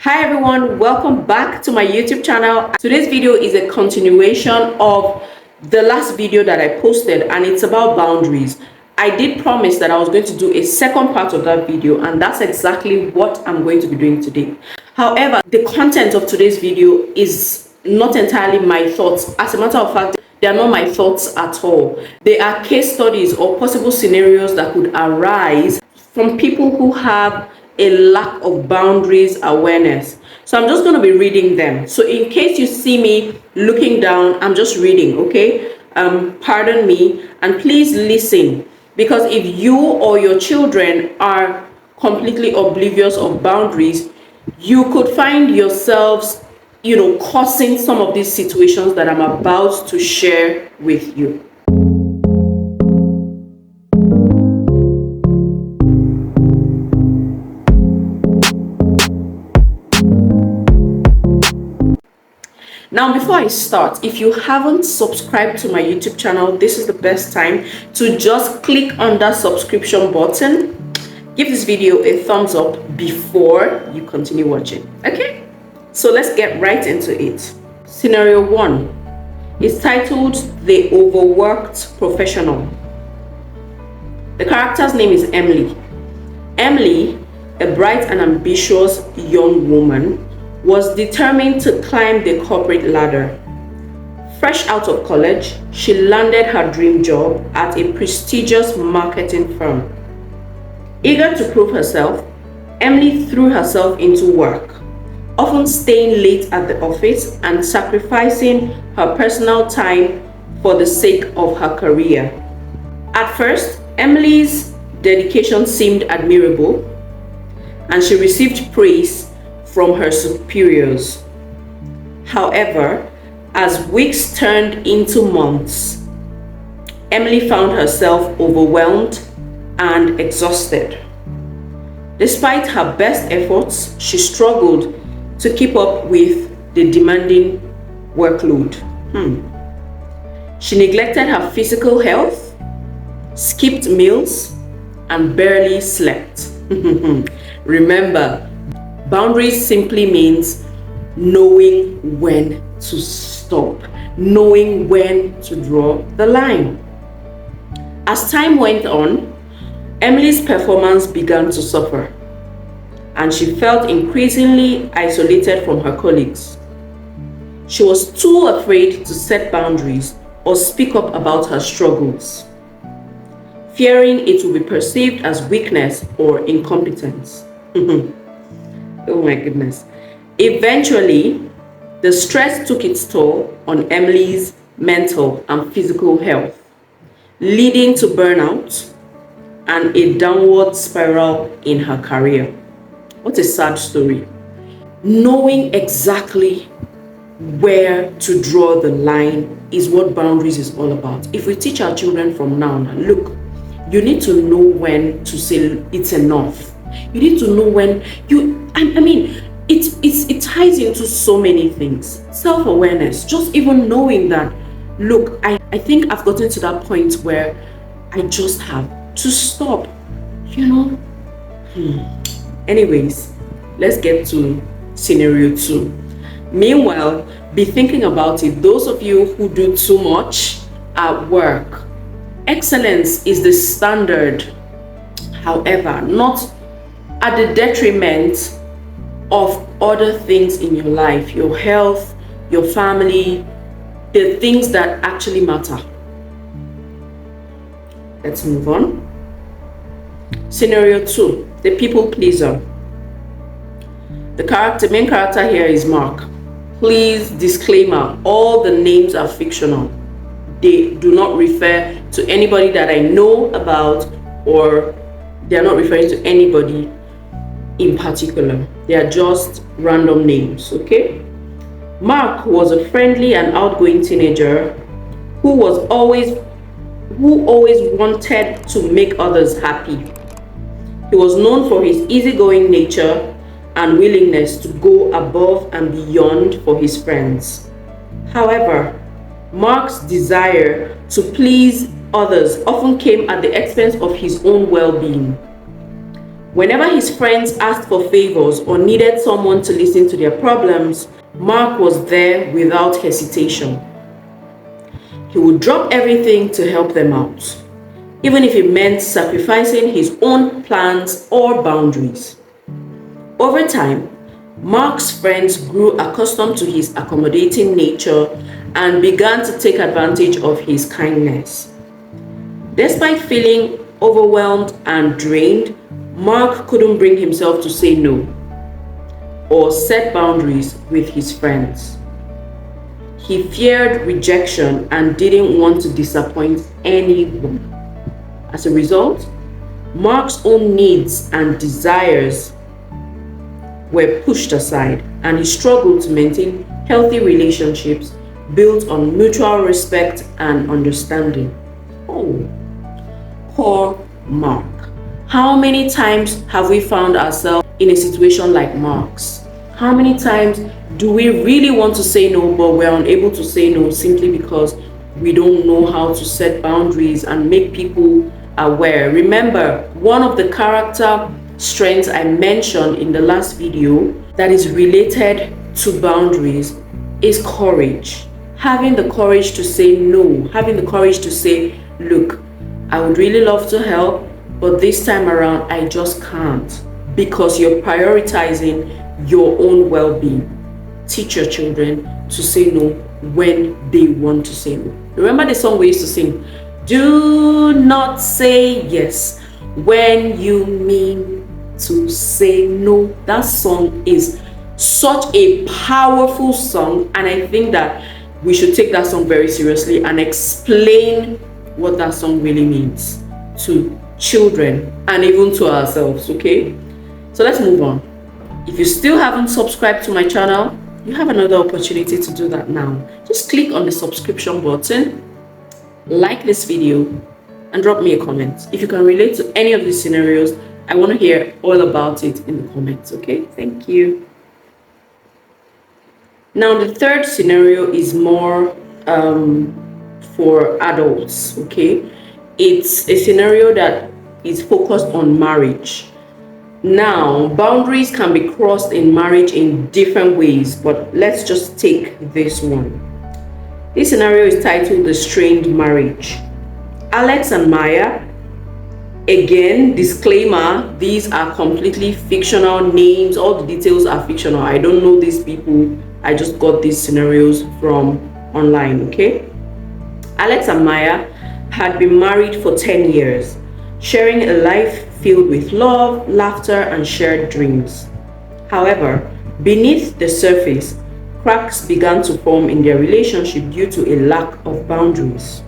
Hi everyone, welcome back to my YouTube channel. Today's video is a continuation of the last video that I posted, and it's about boundaries. I did promise that I was going to do a second part of that video, and that's exactly what I'm going to be doing today. However, the content of today's video is not entirely my thoughts. As a matter of fact, they are not my thoughts at all. They are case studies or possible scenarios that could arise from people who have a lack of boundaries awareness. So I'm just going to be reading them. So in case you see me looking down, I'm just reading, okay? Pardon me, and please listen, because if you or your children are completely oblivious of boundaries, you could find yourselves, causing some of these situations that I'm about to share with you. Now, before I start, if you haven't subscribed to my YouTube channel, this is the best time to just click on that subscription button. Give this video a thumbs up before you continue watching. Okay, so let's get right into it. Scenario 1 is titled The Overworked Professional. The character's name is Emily. Emily, a bright and ambitious young woman, was determined to climb the corporate ladder. Fresh out of college, she landed her dream job at a prestigious marketing firm. Eager to prove herself, Emily threw herself into work, often staying late at the office and sacrificing her personal time for the sake of her career. At first, Emily's dedication seemed admirable, and she received praise from her superiors. However, as weeks turned into months, Emily found herself overwhelmed and exhausted. Despite her best efforts, she struggled to keep up with the demanding workload. She neglected her physical health, skipped meals, and barely slept. Remember, boundaries simply means knowing when to stop, knowing when to draw the line. As time went on, Emily's performance began to suffer, and she felt increasingly isolated from her colleagues. She was too afraid to set boundaries or speak up about her struggles, fearing it would be perceived as weakness or incompetence. Oh my goodness. Eventually, the stress took its toll on Emily's mental and physical health, leading to burnout and a downward spiral in her career. What a sad story. Knowing exactly where to draw the line is what boundaries is all about. If we teach our children from now, look, you need to know when to say it's enough. You need to know when it ties into so many things. Self-awareness, just even knowing that, look, I think I've gotten to that point where I just have to stop, Anyways, let's get to scenario 2. Meanwhile, be thinking about it. Those of you who do too much at work, excellence is the standard. However, not at the detriment of other things in your life, your health, your family, the things that actually matter. Let's move on. Scenario 2, the people pleaser. The main character here is Mark. Please, disclaimer, all the names are fictional. They do not refer to anybody that I know about, or they are not referring to anybody in particular. They are just random names, okay? Mark was a friendly and outgoing teenager who always wanted to make others happy. He was known for his easygoing nature and willingness to go above and beyond for his friends. However, Mark's desire to please others often came at the expense of his own well-being. Whenever his friends asked for favors or needed someone to listen to their problems, Mark was there without hesitation. He would drop everything to help them out, even if it meant sacrificing his own plans or boundaries. Over time, Mark's friends grew accustomed to his accommodating nature and began to take advantage of his kindness. Despite feeling overwhelmed and drained, Mark couldn't bring himself to say no or set boundaries with his friends. He feared rejection and didn't want to disappoint anyone. As a result, Mark's own needs and desires were pushed aside, and he struggled to maintain healthy relationships built on mutual respect and understanding. Oh, poor Mark. How many times have we found ourselves in a situation like Mark's? How many times do we really want to say no, but we're unable to say no simply because we don't know how to set boundaries and make people aware? Remember, one of the character strengths I mentioned in the last video that is related to boundaries is courage. Having the courage to say no, having the courage to say, look, I would really love to help, but this time around I just can't, because you're prioritizing your own well-being. Teach your children to say no when they want to say no. Remember the song we used to sing? Do not say yes when you mean to say no. That song is such a powerful song, and I think that we should take that song very seriously and explain what that song really means to children and even to ourselves, okay? So let's move on. If you still haven't subscribed to my channel, you have another opportunity to do that now. Just click on the subscription button, like this video, and drop me a comment. If you can relate to any of these scenarios, I want to hear all about it in the comments, okay? Thank you. Now, the third scenario is more for adults, okay? It's a scenario that is focused on marriage. Now, boundaries can be crossed in marriage in different ways, but let's just take this one. This scenario is titled The Strained Marriage. Alex and Maya, again, disclaimer, these are completely fictional names. All the details are fictional. I don't know these people. I just got these scenarios from online, okay? Alex and Maya had been married for 10 years, sharing a life filled with love, laughter, and shared dreams. However, beneath the surface, cracks began to form in their relationship due to a lack of boundaries.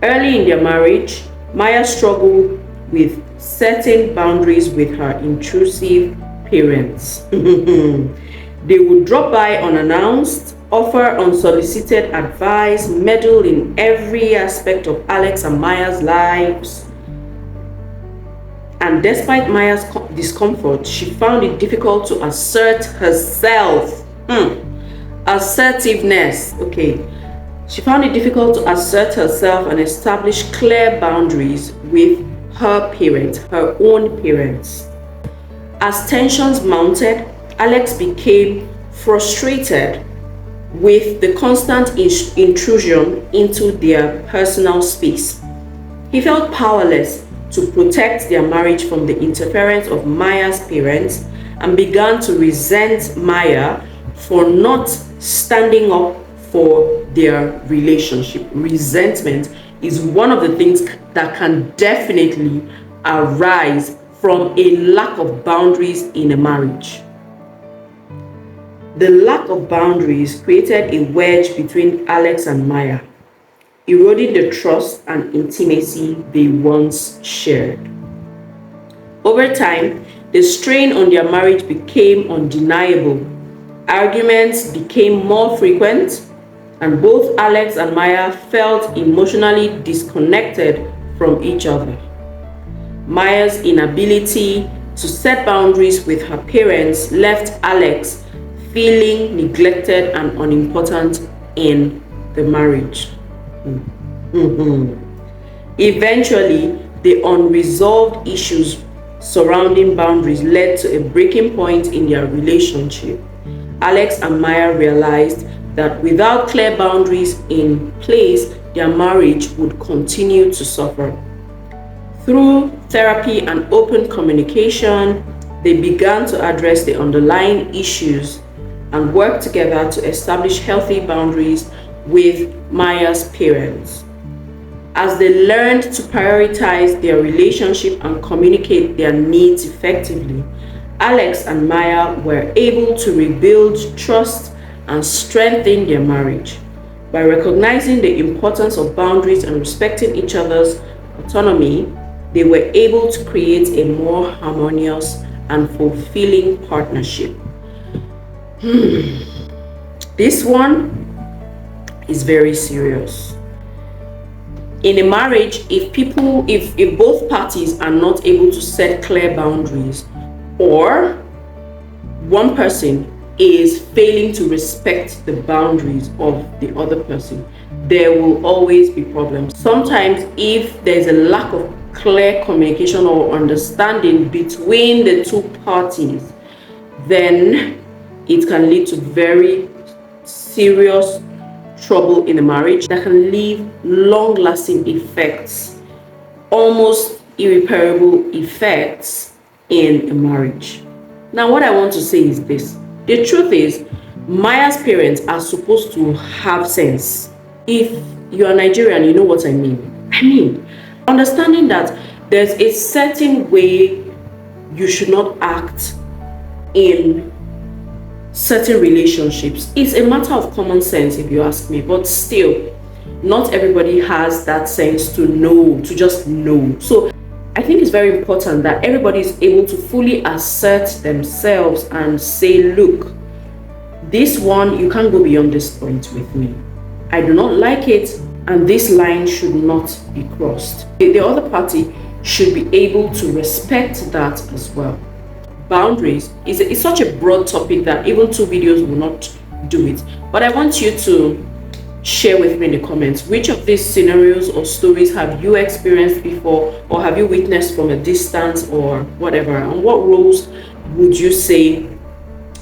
Early in their marriage, Maya struggled with setting boundaries with her intrusive parents. They would drop by unannounced, offer unsolicited advice, meddle in every aspect of Alex and Maya's lives. And despite Maya's discomfort, she found it difficult to assert herself. Assertiveness, okay. She found it difficult to assert herself and establish clear boundaries with her parents, her own parents. As tensions mounted, Alex became frustrated with the constant intrusion into their personal space. He felt powerless to protect their marriage from the interference of Maya's parents and began to resent Maya for not standing up for their relationship. Resentment is one of the things that can definitely arise from a lack of boundaries in a marriage. The lack of boundaries created a wedge between Alex and Maya, eroding the trust and intimacy they once shared. Over time, the strain on their marriage became undeniable. Arguments became more frequent, and both Alex and Maya felt emotionally disconnected from each other. Maya's inability to set boundaries with her parents left Alex feeling neglected and unimportant in the marriage. Eventually, the unresolved issues surrounding boundaries led to a breaking point in their relationship. Alex and Maya realized that without clear boundaries in place, their marriage would continue to suffer. Through therapy and open communication, they began to address the underlying issues and work together to establish healthy boundaries with Maya's parents. As they learned to prioritize their relationship and communicate their needs effectively, Alex and Maya were able to rebuild trust and strengthen their marriage. By recognizing the importance of boundaries and respecting each other's autonomy, they were able to create a more harmonious and fulfilling partnership. This one is very serious. In a marriage, if both parties are not able to set clear boundaries, or one person is failing to respect the boundaries of the other person, there will always be problems. Sometimes if there's a lack of clear communication or understanding between the two parties, then it can lead to very serious trouble in a marriage that can leave long-lasting effects, almost irreparable effects in a marriage. Now, what I want to say is this. The truth is, Maya's parents are supposed to have sense. If you are Nigerian, you know what I mean. Understanding that there's a certain way you should not act in certain relationships. It's a matter of common sense, if you ask me, but still, not everybody has that sense to know, to just know. So I think it's very important that everybody is able to fully assert themselves and say, look, this one, you can't go beyond this point with me. I do not like it, and this line should not be crossed. The other party should be able to respect that as well. Boundaries is such a broad topic that even 2 videos will not do it. But I want you to share with me in the comments, which of these scenarios or stories have you experienced before, or have you witnessed from a distance or whatever, and what roles would you say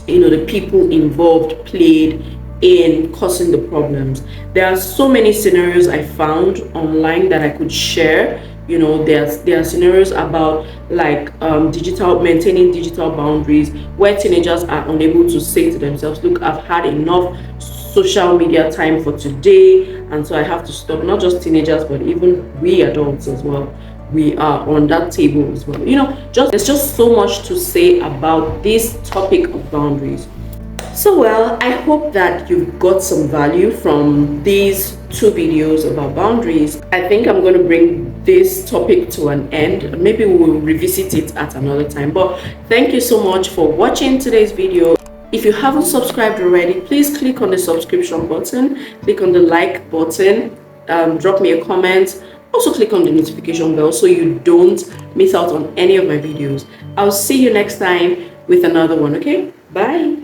the people involved played in causing the problems. There are so many scenarios I found online that I could share. There are scenarios about like maintaining digital boundaries, where teenagers are unable to say to themselves, look, I've had enough social media time for today, and so I have to stop. Not just teenagers, but even we adults as well, we are on that table as well. There's just so much to say about this topic of boundaries. So well, I hope that you've got some value from these 2 videos about boundaries. I think I'm going to bring this topic to an end. Maybe we'll revisit it at another time. But thank you so much for watching today's video. If you haven't subscribed already, please click on the subscription button, click on the like button, drop me a comment. Also click on the notification bell so you don't miss out on any of my videos. I'll see you next time with another one, okay? Bye.